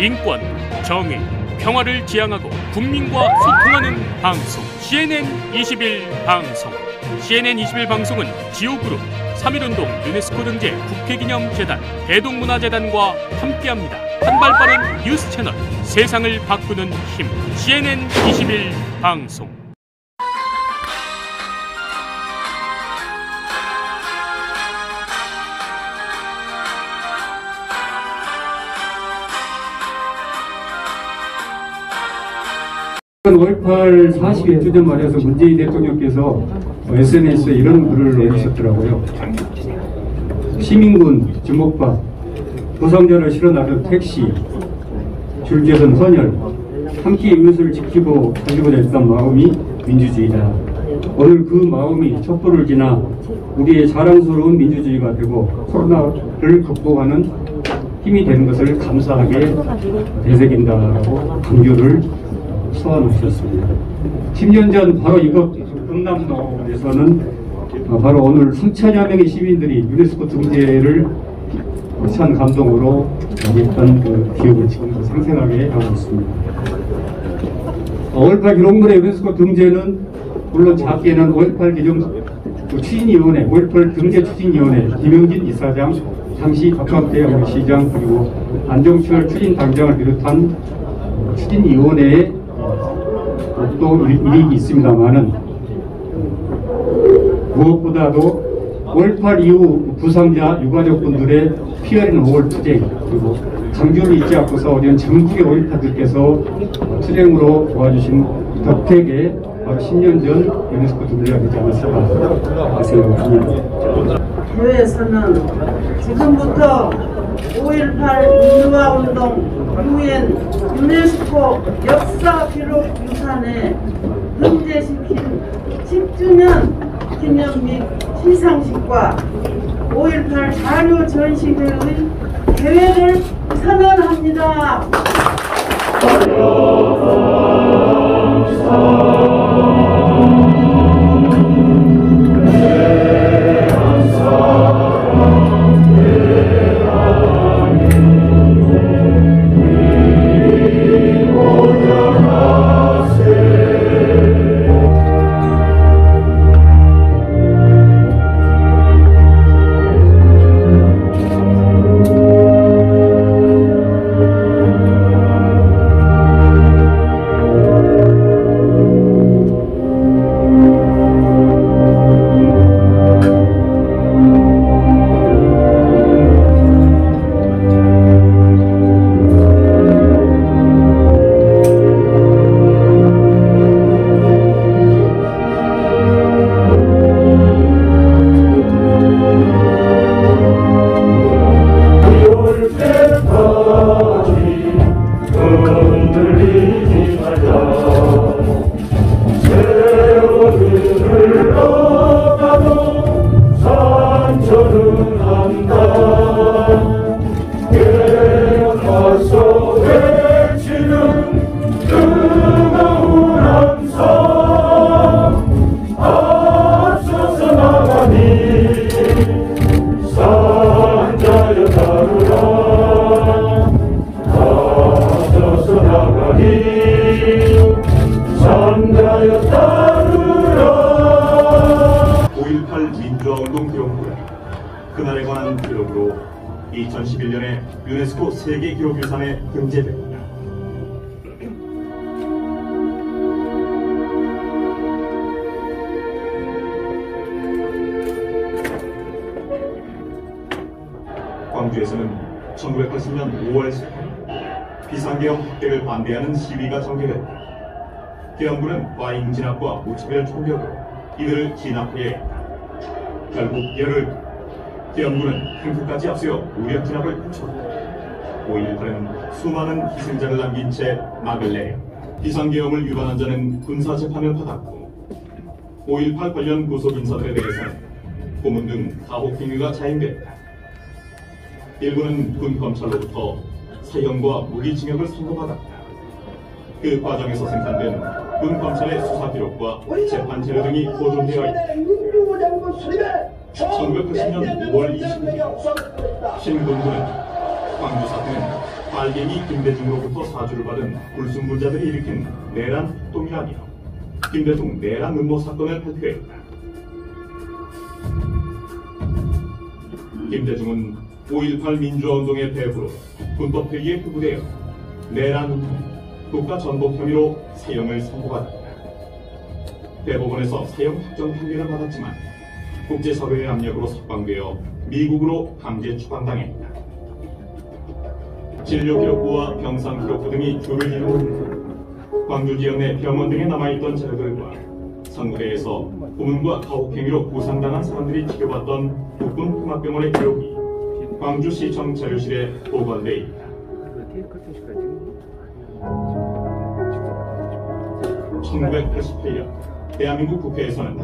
인권, 정의, 평화를 지향하고 국민과 소통하는 방송 CNN21 방송. CNN21 방송은 지오그룹, 3.1운동 유네스코 등재 국회기념재단, 대동문화재단과 함께합니다. 한발 빠른 뉴스 채널, 세상을 바꾸는 힘, CNN21 방송. (5.18) 41주년 맞아서 문재인 대통령께서 SNS에 이런 글을 올리셨더라고요. 시민군 주먹밥, 부상자를 실어 나른 택시, 줄지선 헌혈, 함께 이웃을 지키고 살리고자 했던 마음이 민주주의다. 오늘 그 마음이 촛불을 지나 우리의 자랑스러운 민주주의가 되고 코로나를 극복하는 힘이 되는 것을 감사하게 되새긴다라고 강조를 소환하셨습니다. 10년 전 바로 이곳 금남로에서는 바로 오늘 3천여 명의 시민들이 유네스코 등재를 참 감동으로 했던 그 기억을 지금도 생생하게 하고 있습니다. 5.18 기록물의 유네스코 등재는 물론 작게는 5.18 기념 추진위원회, 5.18 등재 추진위원회 김영진 이사장, 당시 박광태 시장 그리고 안종철 추진단장을 비롯한 추진위원회의 또 일익이 있습니다만은 무엇보다도 5.18 이후 부상자 유가족분들의 피 흘린 5월 투쟁, 그리고 강주를 잊지 않고서 우리는 전국의 5.18들께서 투쟁으로 도와주신 덕택에 바로 10년 전 유네스코 등재가 되지 않았을까 생각합니다. 교회에서는 지금부터 5.18 민주화운동 UN 유네스코 역사 기록 유산에 등재시킨 10주년 기념 및 시상식과 5.18 자료 전시회의 개회를 선언합니다. 그날에 관한 기록으로 2011년에 유네스코 세계기록유산에 등재됩니다. 광주에서는 1980년 5월 18일 비상계엄 확대를 반대하는 시위가 전개됐다. 계엄군은 과잉 진압과 무차별 총격으로 이들을 진압하게 했다. 결국 열흘 계엄군은 탱크까지 앞세워 무력 진압을 펼쳤다. 5.18은 수많은 희생자를 남긴 채 막을 내려 비상계엄을 위반한 자는 군사재판을 받았고 5.18 관련 구속 인사들에 대해서는 고문 등 사법 행위가 자행됐다. 일부는 군 검찰로부터 사형과 무기징역을 선고받았다. 그 과정에서 생산된 군 검찰의 수사 기록과 재판 자료 등이 보존되어 있다. 1980년 5월 20일 신군부는 광주 사태는 빨갱이 김대중으로부터 사주를 받은 불순물자들이 일으킨 내란 폭동이라며 김대중 내란 음모 사건을 발표했다. 김대중은 5.18 민주화운동의 배후로 군법회의에 흡수되어 내란 운동, 국가전복 혐의로 사형을 선고받았다. 대법원에서 사형 확정 판결을 받았지만 국제사회의 압력으로 석방되어 미국으로 강제 추방당했다. 진료기록부와 병상기록부 등이 줄을 이루고 광주 지역 내 병원 등에 남아있던 자료들과 선무대에서 고문과 가혹행위로 부상당한 사람들이 치료받던 국군통합병원의 기록이 광주시청 자료실에 보관돼 있다. 1988년 대한민국 국회에서는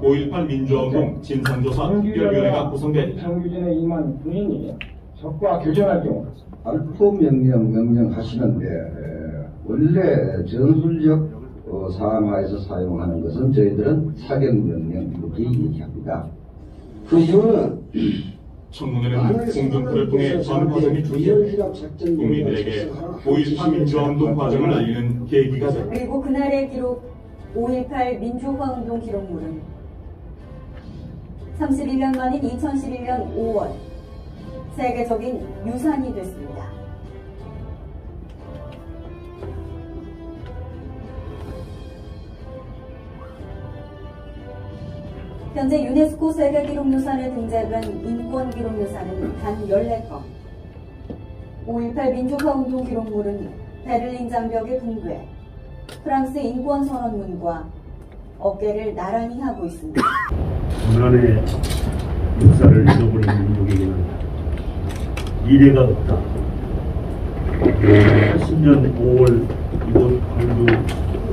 5.18 민주화운동 진상조사 특별위원회가 구성됐다. 정규진에 임한 군인이 적과 교전할 경우 알포 명령하시는데 원래 전술적 상황하에서 사용하는 것은 저희들은 사격 명령 이렇게 얘기합니다. 그 이유는 청문회는 공중포를 통해 전 과정이 중요해 국민들에게 5.18 민주화운동 과정을 알리는 계기가 됐다. 그리고 그날의 기록 5.18 민주화운동 기록물은 31년 만인 2011년 5월 세계적인 유산이 됐습니다. 현재 유네스코 세계기록유산에 등재된 인권기록유산은 단 14건. 5.18 민주화운동 기록물은 베를린 장벽의 붕괴, 프랑스 인권선언문과 어깨를 나란히 하고 있습니다. 고난의 역사를 잃어버린 민족에게는 미래가 없다. 80년 5월 이곳 광주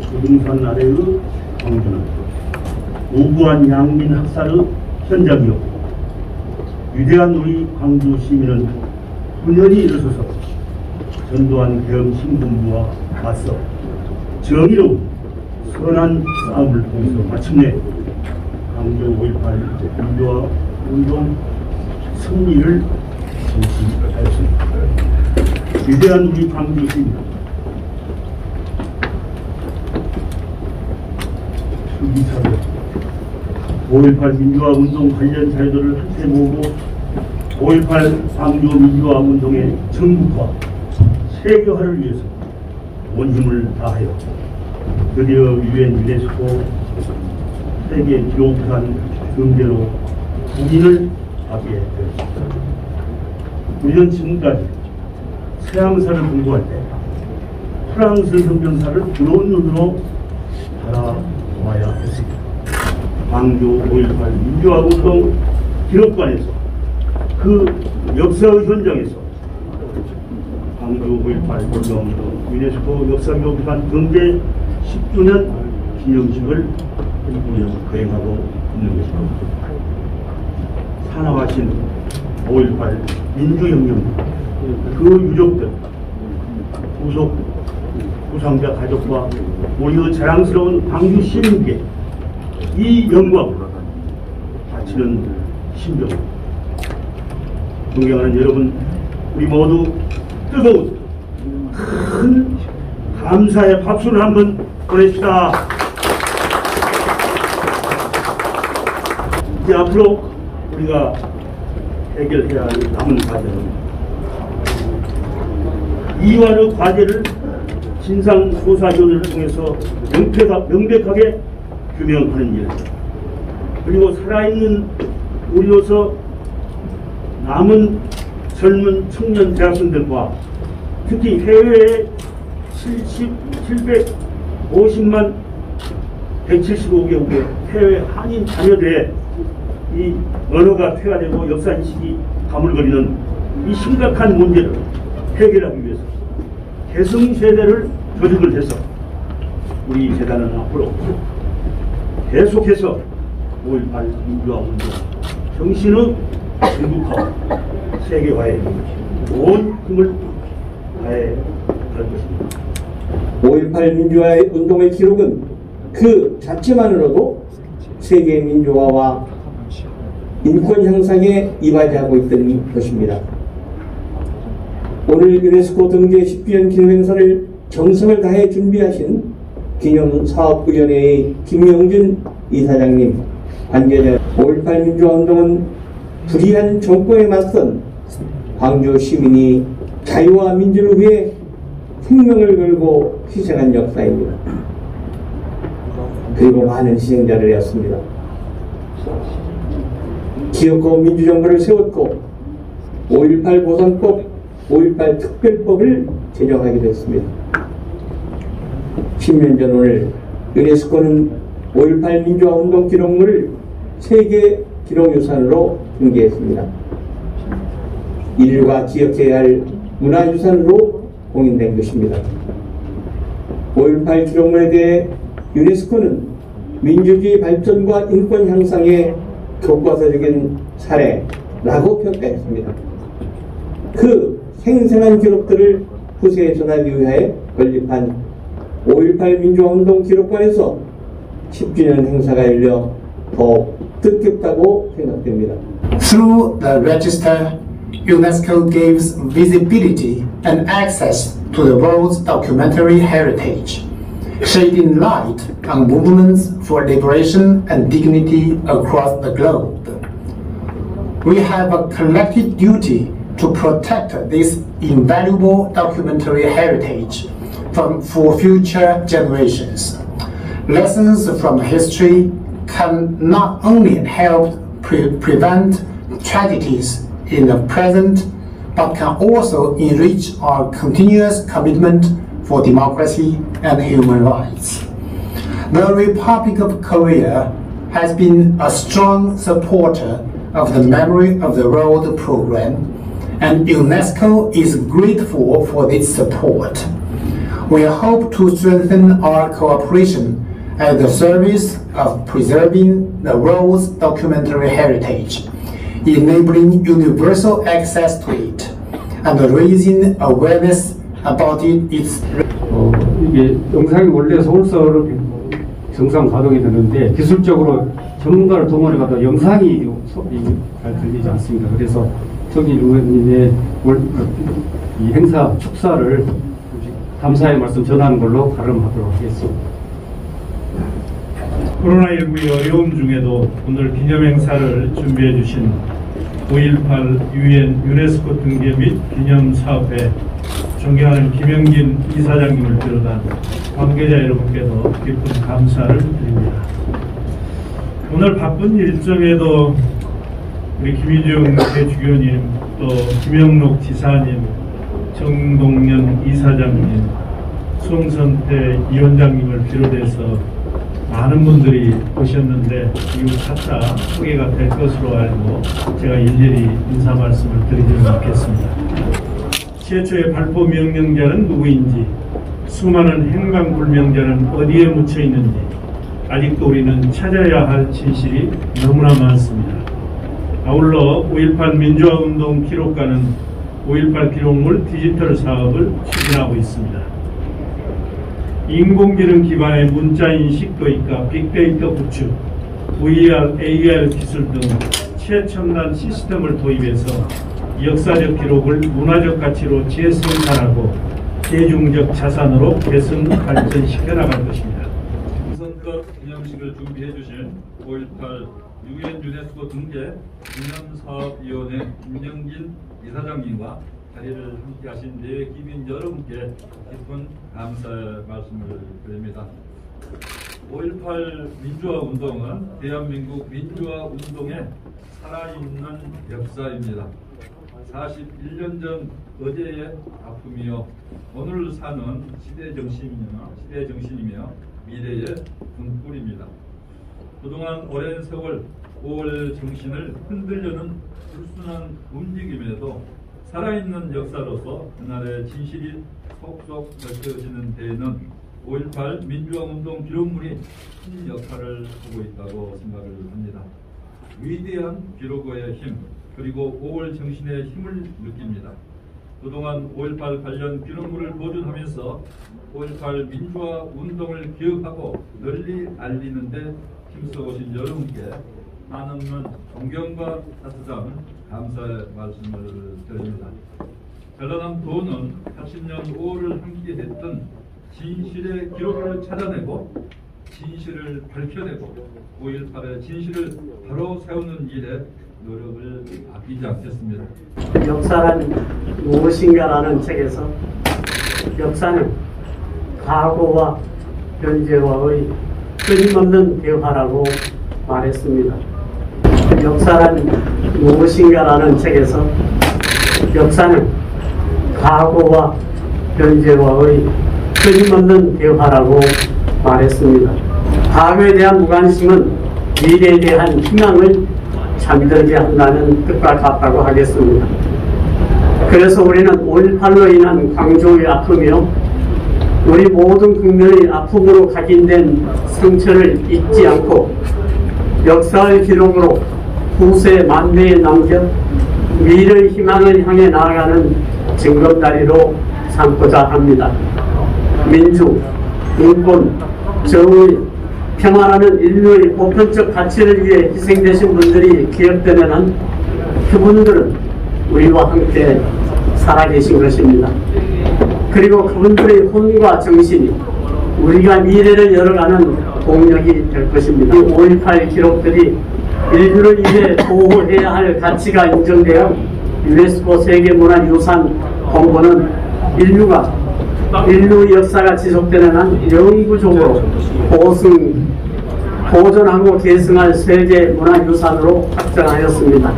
조등산 아래의 광주는 무고한 양민 학살의 현장이었고 위대한 우리 광주 시민은 훈련이 일어서서 전두환 계엄 신군부와 맞서 정의로운 선한 싸움을 통해서 마침내 광주 5.18 민주화 운동 승리를 성취하였습니다. 위대한 우리 광주 시민 수기사를 5.18 민주화 운동 관련 자료들을 한테 모으고 5.18 광주 민주화 운동의 전국화, 세계화를 위해서 온 힘을 다하여 드디어 유엔 유네스코 세계 기록유산 등재로 국인을 하게 되었습니다. 우리는 지금까지 서양사를 공부할 때 프랑스 성경사를 부러운 눈으로 바라보아야 했습니다. 광주 5.18 민주화 운동 기록관에서 그 역사의 현장에서 광주 5.18 민주화운동 유네스코 역사기록유산 등재 10주년 기념식을 거행하고 있는 것입니다. 산화하신 5.18 민주혁명 그 유족들, 후속 부상자 가족과 우리의 자랑스러운 광주 시민께 이 영광을 바치는 심정, 존경하는 여러분, 우리 모두 뜨거운 큰 감사의 박수를 한번 보냅시다. 이제 앞으로 우리가 해결해야 할 남은 과제는 이완의 과제를 진상조사위원회를 통해서 명백하게 규명하는 일, 그리고 살아있는 우리로서 남은 젊은 청년 대학생들과 특히 해외에 750만 175개국의 해외 한인 자녀들의 이 언어가 퇴화되고 역사인식이 가물거리는 이 심각한 문제를 해결하기 위해서 계승세대를 조직을 해서 우리 재단은 앞으로 계속해서 5.18 민주화 운동 정신의 전국화와 세계화에 온 힘을 다해 갈 것입니다. 5.18 민주화 운동의 기록은 그 자체만으로도 세계 민주화와 인권 향상에 이바지하고 있던 것입니다. 오늘 유네스코 등재 10주년 기념행사를 정성을 다해 준비하신 기념사업위원회의 김영준 이사장님, 관계자 5.18 민주화운동은 불의한 정권에 맞선 광주 시민이 자유와 민주를 위해 생명을 걸고 희생한 역사입니다. 그리고 많은 희생자를 내었습니다. 기업고 민주정부를 세웠고 5.18 보상법, 5.18 특별법을 제정하기도 했습니다. 10년 전 오늘 유네스코는 5.18 민주화운동 기록물을 세계 기록유산으로 등재했습니다. 인류가 기억해야 할 문화유산으로 공인된 것입니다. 5.18 기록물에 대해 유네스코는 민주주의 발전과 인권 향상의 교과서적인 사례라고 평가했습니다. 그 생생한 기록들을 후세에 전하기 위해 건립한 5.18 민주화운동 기록관에서 10주년 행사가 열려 더 뜻깊다고 생각됩니다. Through the register, UNESCO gives visibility and access to the world's documentary heritage, shedding light on movements for liberation and dignity across the globe. We have a collective duty to protect this invaluable documentary heritage for future generations. Lessons from history can not only help prevent tragedies in the present, but can also enrich our continuous commitment for democracy and human rights. The Republic of Korea has been a strong supporter of the Memory of the World program, and UNESCO is grateful for this support. We hope to strengthen our cooperation at the service of preserving the world's documentary heritage, enabling universal access to it, and raising awareness about its. 이게 영상이 원래 서울서로 정상 가동이 되는데 기술적으로 전문가를 동원해가도 영상이 잘 들리지 않습니다. 그래서 정일 의원님의 이 행사 축사를 감사의 말씀 전하는 걸로 발음하도록 하겠습니다. 코로나19의 어려움 중에도 오늘 기념행사를 준비해 주신 5.18 유엔 유네스코 등재 및 기념사업회 존경하는 김영진 이사장님을 비롯한 관계자 여러분께도 깊은 감사를 드립니다. 오늘 바쁜 일정에도 우리 김희중 대주교님, 또 김영록 지사님, 정동연 이사장님, 송선태 위원장님을 비롯해서 많은 분들이 오셨는데 이후 차차 소개가 될 것으로 알고 제가 일일이 인사 말씀을 드리지 않겠습니다. 최초의 발포 명령자는 누구인지, 수많은 행방불명자는 어디에 묻혀 있는지 아직도 우리는 찾아야 할 진실이 너무나 많습니다. 아울러 5.18 민주화운동 기록관은 5.18 기록물 디지털 사업을 추진하고 있습니다. 인공지능 기반의 문자인식 도입과 빅데이터 구축, VR, AR 기술 등 최첨단 시스템을 도입해서 역사적 기록을 문화적 가치로 재생산하고 대중적 자산으로 개선 발전시켜 나갈 것입니다. 우선껏 기념식을 준비해 주신 5.18 유엔 유네스코 등재 기념사업위원회 김영진 이사장님과 자리를 함께 하신 내외 기민 여러분께 깊은 감사의 말씀을 드립니다. 5.18 민주화운동은 대한민국 민주화운동의 살아있는 역사입니다. 41년 전 어제의 아픔이요 오늘 사는 시대정신이며 미래의 등불입니다. 그동안 오랜 세월 5월 정신을 흔들려는 불순한 움직임에도 살아있는 역사로서 그날의 진실이 속속 밝혀지는 데에는 5.18 민주화운동 기록물이 큰 역할을 하고 있다고 생각을 합니다. 위대한 기록의 힘, 그리고 5월 정신의 힘을 느낍니다. 그동안 5.18 관련 기록물을 보존하면서 5.18 민주화운동을 기억하고 널리 알리는 데 힘써오신 여러분께 한없는 、 존경과 따뜻한 감사의 말씀을 드립니다. 5.18 민주화운동 기록물을 보존하면서 5.18 민주화운동을 널리 알리는 데 힘써오신 여러분께 한없는 존경과 따뜻한 감사의 말씀을 드립니다. 5.18 민주화운동 기록물을 보존하면서 5.18 민주화운동을 널리 알리는 데 힘써오신 여러분께 한없는 존경과 따뜻한 감사의 말씀을 드립니다. 전라남도는 80년 5월을 함께했던 진실의 기록을 찾아내고 진실을 밝혀내고 5.18의 진실을 바로 세우는 일에 노력을 아끼지 않겠습니다. 역사란 무엇인가라는 책에서 역사는 과거와 현재와의 끊임없는 대화라고 말했습니다. 역사란 무엇인가라는 책에서 역사는 과거와 현재와의 끊임없는 대화라고 말했습니다. 과거에 대한 무관심은 미래에 대한 희망을 잠들게 한다는 뜻과 같다고 하겠습니다. 그래서 우리는 5.18로 인한 광주의 아픔이요, 우리 모든 국민의 아픔으로 각인된 상처를 잊지 않고 역사의 기록으로 후세 만대에 남겨 미래의 희망을 향해 나아가는 징검다리로 삼고자 합니다. 민주, 인권, 정의, 평화라는 인류의 보편적 가치를 위해 희생되신 분들이 기억되는 한 그분들은 우리와 함께 살아계신 것입니다. 그리고 그분들의 혼과 정신이 우리가 미래를 열어가는 동력이 될 것입니다. 5.18 기록들이 인류를 위해 보호해야 할 가치가 인정되어 유네스코 세계문화유산 공고는 인류 역사가 지속되는 한 영구적으로 보존하고 계승할 세계문화유산으로 확정하였습니다.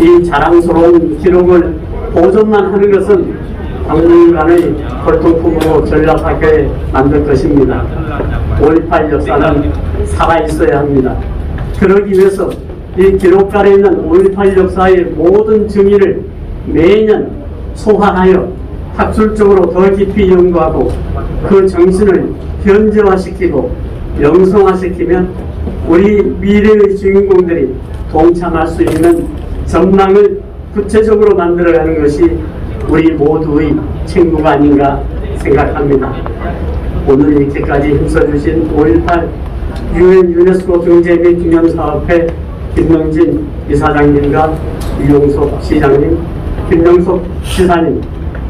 이 자랑스러운 기록을 보존만 하는 것은 박물관의 골동품으로 전락하게 만들 것입니다. 5.18 역사는 살아있어야 합니다. 그러기 위해서 이 기록관에 있는 5.18 역사의 모든 증의를 매년 소환하여 학술적으로 더 깊이 연구하고 그 정신을 현재화시키고 영성화시키면 우리 미래의 주인공들이 동참할 수 있는 전망을 구체적으로 만들어가는 것이 우리 모두의 책무가 아닌가 생각합니다. 오늘 이렇게까지 힘써주신 5.18 UN 유네스코 경제 및 기념사업회 김명진 이사장님과 유용석 시장님, 김명석 지사님,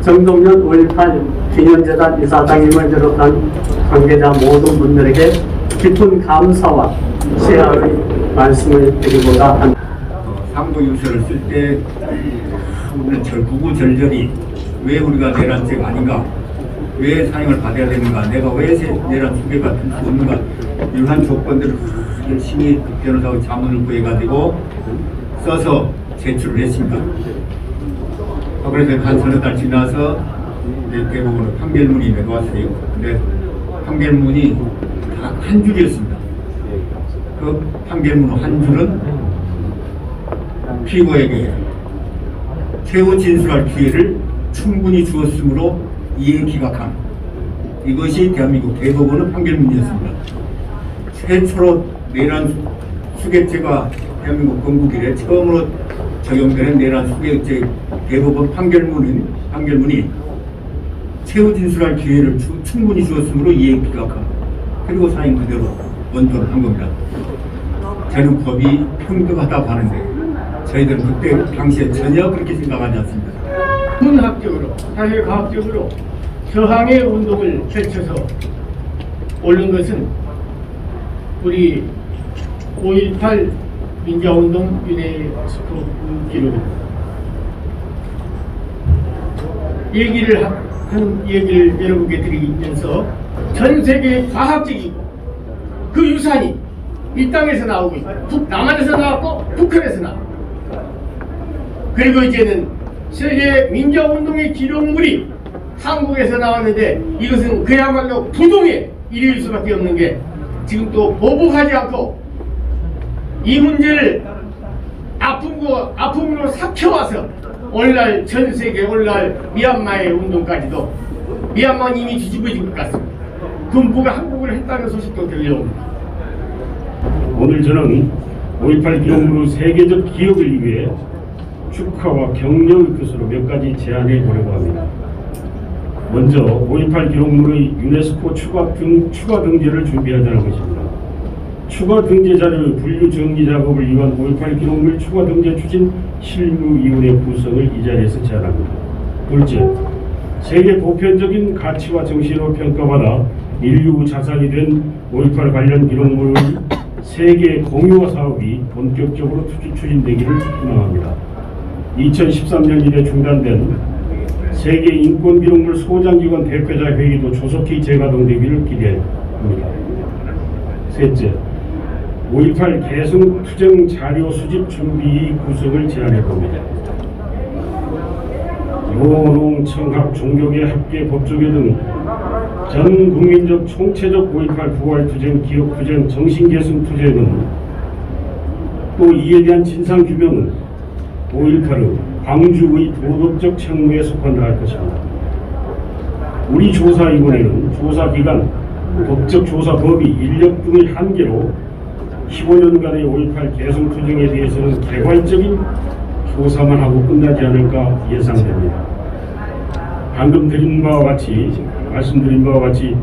정동연 5.18 기념재단 이사장님을 비롯한 관계자 모든 분들에게 깊은 감사와 시야의 말씀을 드리고자 합니다. 상부유서를 쓸 때 구구절절히 왜 우리가 내란죄가 아닌가, 왜 사형을 받아야 되는가, 내가 왜 내란 수배가 될 수 없는가, 이러한 조건들을 열심히 변호사의 자문을 구해가지고 써서 제출을 했습니다. 그래서 한 서너 달 지나서 대부분 판결문이 내려왔어요. 근데 판결문이 다 한 줄이었습니다. 그 판결문 한 줄은 피고에게 최후 진술할 기회를 충분히 주었으므로 이행 기각함. 이것이 대한민국 대법원의 판결문이었습니다. 최초로 내란 수괴죄가 대한민국 건국 이래 처음으로 적용되는 내란 수괴죄 대법원 판결문이 최후 진술할 기회를 충분히 주었으므로 이행 기각함. 그리고 사인 그대로 원도를 한 겁니다. 저는 법이 평등하다고 하는데 저희들은 그때 당시에 전혀 그렇게 생각하지 않습니다. 문학적으로, 사회과학적으로 저항의 운동을 펼쳐서 옳은 것은 우리 5.18 민주화운동 유네스코 기록입니다. 얘기를 여러분께 드리면서 전 세계 과학적이고 그 유산이 이 땅에서 나오고 있고 남한에서 나왔고 북한에서 나왔고, 그리고 이제는 세계 민주화운동의 기록물이 한국에서 나왔는데 이것은 그야말로 부동의 일일 수밖에 없는 게 지금 또 보복하지 않고 이 문제를 아픔으로 삭혀와서 오늘날 전 세계, 오늘날 미얀마의 운동까지도 미얀마는 이미 뒤집어진 것 같습니다. 군부가 항복을 했다는 소식도 들려옵니다. 오늘 저는 5.18 기록물의 세계적 기억을 위해 축하와 격려의 뜻으로 몇 가지 제안해 보려고 합니다. 먼저 5.18 기록물의 유네스코 추가 등재를 준비하자는 것입니다. 추가 등재 자료의 분류 정리 작업을 위한 5.18 기록물 추가 등재 추진 실무위원회 구성을 이 자리에서 제안합니다. 둘째, 세계 보편적인 가치와 정신으로 평가받아 인류 자산이 된 5.18 관련 기록물의 세계 공유화 사업이 본격적으로 추진되기를 희망합니다. 2013년 이래 중단된 세계 인권기록물 소장기관 대표자 회의도 조속히 재가동되기를 기대합니다. 셋째, 5.18 계승 투쟁 자료 수집 준비 구성을 제안해 봅니다. 노농, 청학, 종교계, 학계, 법조계 등 전 국민적 총체적 5.18 부활 투쟁, 기억 투쟁, 정신 계승 투쟁은 또 이에 대한 진상 규명은 5.18의 광주의 도덕적 책무에 속한다 할 것입니다. 우리 조사위원회는 조사기관, 법적 조사 범위, 인력 등의 한계로 15년간의 5.18 계승 투쟁에 대해서는 개괄적인 조사만 하고 끝나지 않을까 예상됩니다. 방금 말씀드린 바와 같이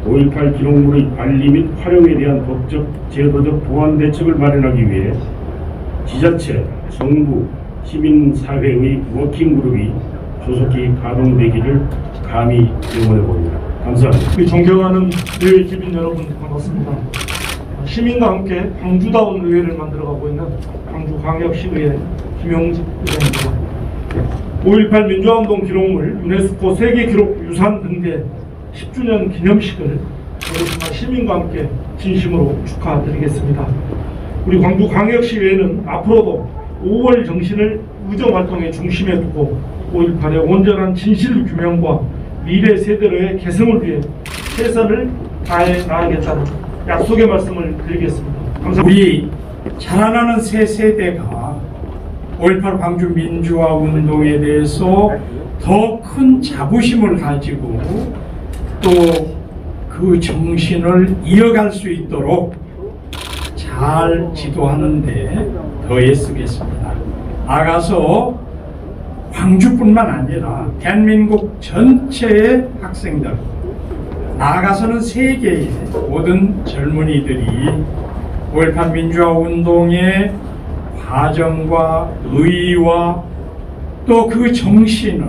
5.18 기록물의 관리 및 활용에 대한 법적, 제도적 보완 대책을 마련하기 위해 지자체, 정부, 시민사회의 워킹그룹이 조속히 가동되기를 감히 응원해 봅니다. 감사합니다. 우리 존경하는 의회 기빈 여러분 반갑습니다. 시민과 함께 광주다운 의회를 만들어가고 있는 광주광역시의회 김용직 의원입니다. 5.18 민주화운동 기록물 유네스코 세계기록유산 등재 10주년 기념식을 여러분과 시민과 함께 진심으로 축하드리겠습니다. 우리 광주광역시의회는 앞으로도 5월 정신을 의정활동의 중심에 두고 5.18의 온전한 진실 규명과 미래 세대로의 개성을 위해 최선을 다해 나가겠다는 약속의 말씀을 드리겠습니다. 감사합니다. 우리 자라나는 새 세대가 5.18 광주 민주화 운동에 대해서 더 큰 자부심을 가지고 또 그 정신을 이어갈 수 있도록 잘 지도하는 데 더 애쓰겠습니다. 나가서 광주뿐만 아니라 대한민국 전체의 학생들, 나아가서는 세계의 모든 젊은이들이 5.18 민주화 운동의 과정과 의의와 또 그 정신을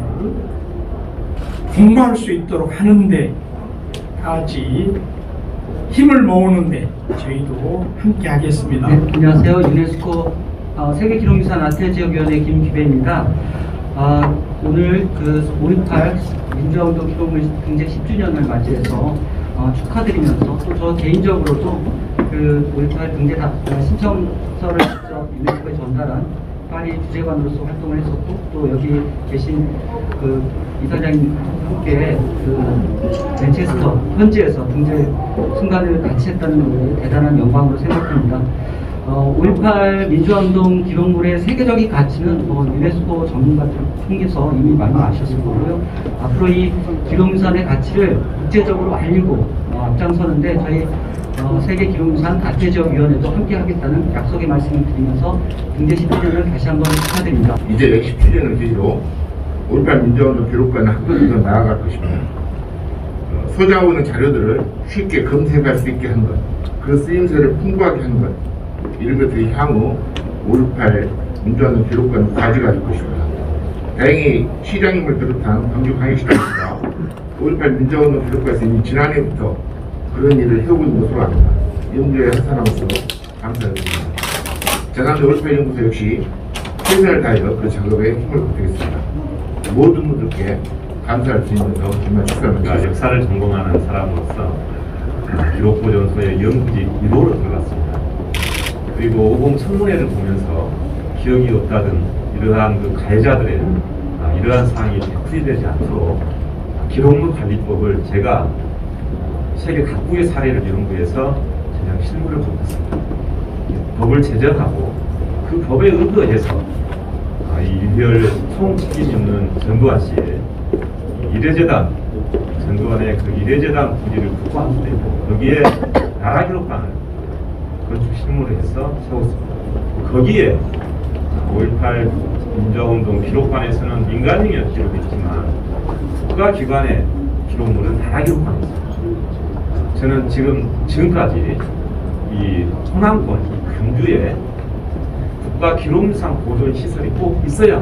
공부할 수 있도록 하는 데까지 힘을 모으는데 저희도 함께 하겠습니다. 네, 안녕하세요. 유네스코 세계기록유산 아태지역위원회 김기배입니다. 오늘 그 5.18 민주화운동 기록물 등재 10주년을 맞이해서 축하드리면서 또 저 개인적으로도 그 5.18 등재 신청서를 직접 유네스코에 전달한 파리 주재관으로서 활동을 했었고 또 여기 계신 그 이사장님 함께 그 맨체스터 현지에서 등재 순간을 같이 했다는 게 대단한 영광으로 생각합니다. 5.18 민주화운동 기록물의 세계적인 가치는 유네스코 전문가들 통해서 이미 많이 아셨을 거고요. 앞으로 이 기록유산의 가치를 국제적으로 알리고 앞장서는데 저희 세계기록유산 아태지역위원회도 함께 하겠다는 약속의 말씀을 드리면서 등재 10주년을 다시 한번 축하드립니다. 이제 10주년을 계기로 5.18 민주화운동 기록관은 한 걸음 더 나아갈 것입니다. 소장하고 있는 자료들을 쉽게 검색할 수 있게 한 것, 그 쓰임새를 풍부하게 한 것, 이런 것들이 향후 5.18 민주화운동 기록관을 가져갈 것입니다. 다행히 시장님을 비롯한 광주광역시장입니다. 5.18 민주화운동 기록관에서 이미 지난해부터 그런 일을 해오고 있는 것으로 압니다. 연구에 한사람으로서 감사드립니다. 재난도 5.18 연구소 역시 최선을 다하여 그 작업에 힘을 보태겠습니다. 모든 분들께 감사를 드리면서 정말 축하합니다. 역사를 전공하는 사람으로서 기록보존소의 연구직 1호로 들어갔습니다. 그리고 오공 청문회를 보면서 기억이 없다든 이러한 그 가해자들의 이러한 사항이 되풀이되지 않도록 기록물 관리법을 제가 세계 각국의 사례를 연구해서 그냥 실무를 보았습니다. 법을 제정하고 그 법에 의거해서 이 일별 총책임 있는 전두환 씨의 이례재단 전두환의 그 이례재단 부지를 국고하면 되고 거기에 나라 기록관을 건축 실무를 해서 세웠습니다. 거기에 5.18 민주화운동 기록관에서는 민간인의 기록이 있지만 국가기관의 기록물은 나라 기록관이 있습니다. 저는 지금까지 이 호남권 광주에 국가기록유산 보존 시설이 꼭 있어야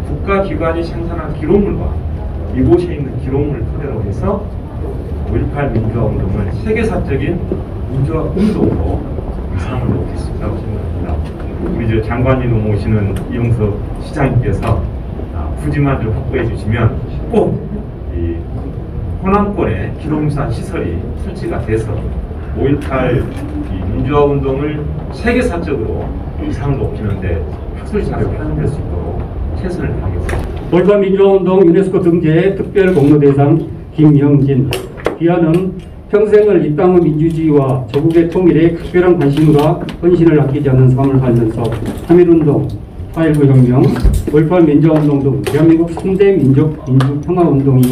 국가기관이 생산한 기록물과 이곳에 있는 기록물을 토대로 해서 5.18 민주화운동을 세계사적인 민주화운동으로 위상을 놓을 수 있다고 생각합니다. 우리 장관님 모시는 이용석 시장님께서 부지만 좀 확보해 주시면 꼭 이 호남권의 기록유산 시설이 설치가 돼서 5.18 민주화운동을 세계사적으로 위상을 높이는데 학술자료가 활용될 수 있도록 최선을 다하겠습니다. 5.18 민주화운동 유네스코 등재 특별 공로대상 김영진. 기아는 평생을 이 땅의 민주주의와 조국의 통일에 특별한 관심과 헌신을 아끼지 않는 삶을 살면서 3.1운동, 4.19 혁명, 5.18 민주화운동 등 대한민국 3대 민주평화운동이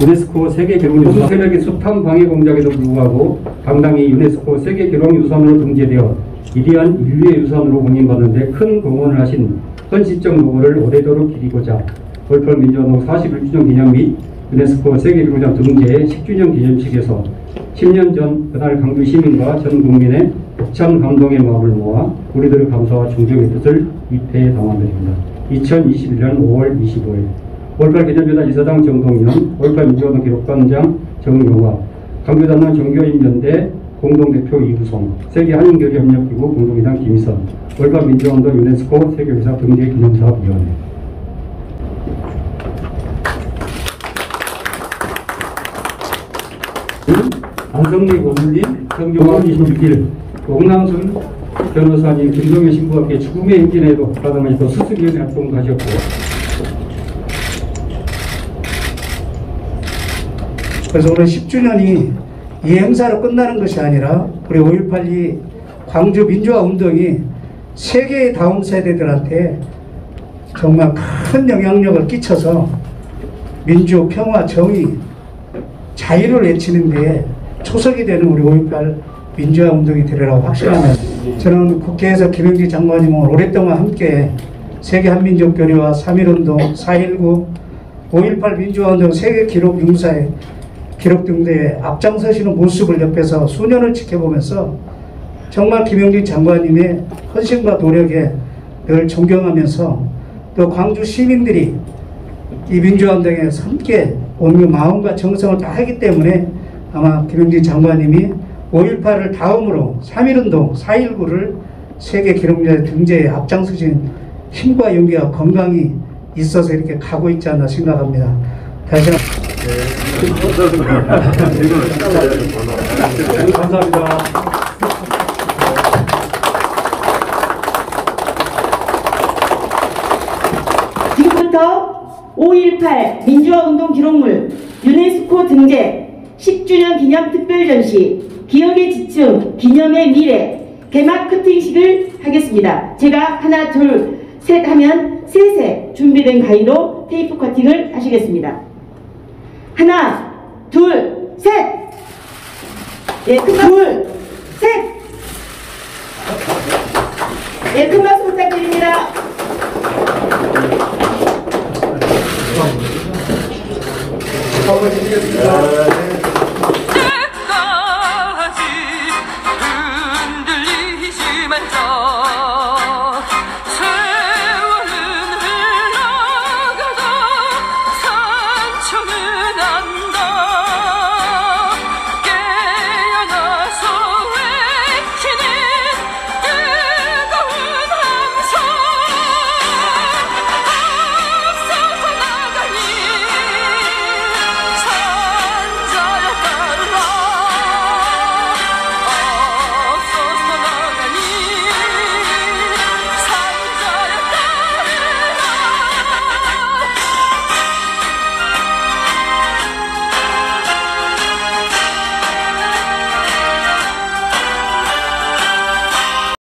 유네스코 세계기록유산 세력의 숱한 방해 공작에도 불구하고 당당히 유네스코 세계기록유산으로 등재되어 위대한 인류의 유산으로 공인받는 데 큰 공헌을 하신 헌신적 노고를 오래도록 기리고자 5.18 민주화운동 41주년 기념 및 유네스코 세계기록유산 등재 10주년 기념식에서 10년 전 그날 강주 시민과 전 국민의 벅찬 감동의 마음을 모아 우리들의 감사와 존경의 뜻을 입회에 담아드립니다. 2021년 5월 25일 5.18 기념유산 이사장 정동현, 5.18 민주화운동 기록관장 정용화, 강주단원 종교인연대 공동대표 이구성, 세계한인교류협력기구 공동이장 김희선, 5.18 민주화운동 유네스코 세계유산 등재 기념사업위원회. 안성리 고물림 성경원 26일 옥남순 변호사님 김동현 신부와 함께 죽음의 행진에도 가담하셔서 수습위원회 활동도 하셨고 그래서 오늘 10주년이 이 행사로 끝나는 것이 아니라 우리 5.18이 광주 민주화 운동이 세계의 다음 세대들한테 정말 큰 영향력을 끼쳐서 민주, 평화, 정의, 자유를 외치는 데 초석이 되는 우리 5.18 민주화 운동이 되리라고 확신합니다. 저는 국회에서 김영지 장관님과 오랫동안 함께 세계 한민족 교류와 3.1운동, 4.19, 5.18 민주화 운동 세계 기록 융사에 기록 등대에 앞장서시는 모습을 옆에서 수년을 지켜보면서 정말 김영진 장관님의 헌신과 노력에 늘 존경하면서 또 광주 시민들이 이 민주화운동에 함께 온유 마음과 정성을 다하기 때문에 아마 김영진 장관님이 5.18을 다음으로 3.1운동, 4.19를 세계 기록유산 등재에 앞장서신 힘과 용기와 건강이 있어서 이렇게 가고 있지 않나 생각합니다. 다시 감사합니다. 지금부터 5.18 민주화운동 기록물 유네스코 등재 10주년 기념 특별전시 기억의 지층 기념의 미래 개막 커팅식을 하겠습니다. 제가 하나 둘 셋 하면 셋에 준비된 가위로 테이프 커팅을 하시겠습니다. 하나 둘 셋. 예, 큰 박수. 둘 셋. 예, 큰 박수 부탁드립니다. 수고하셨습니다.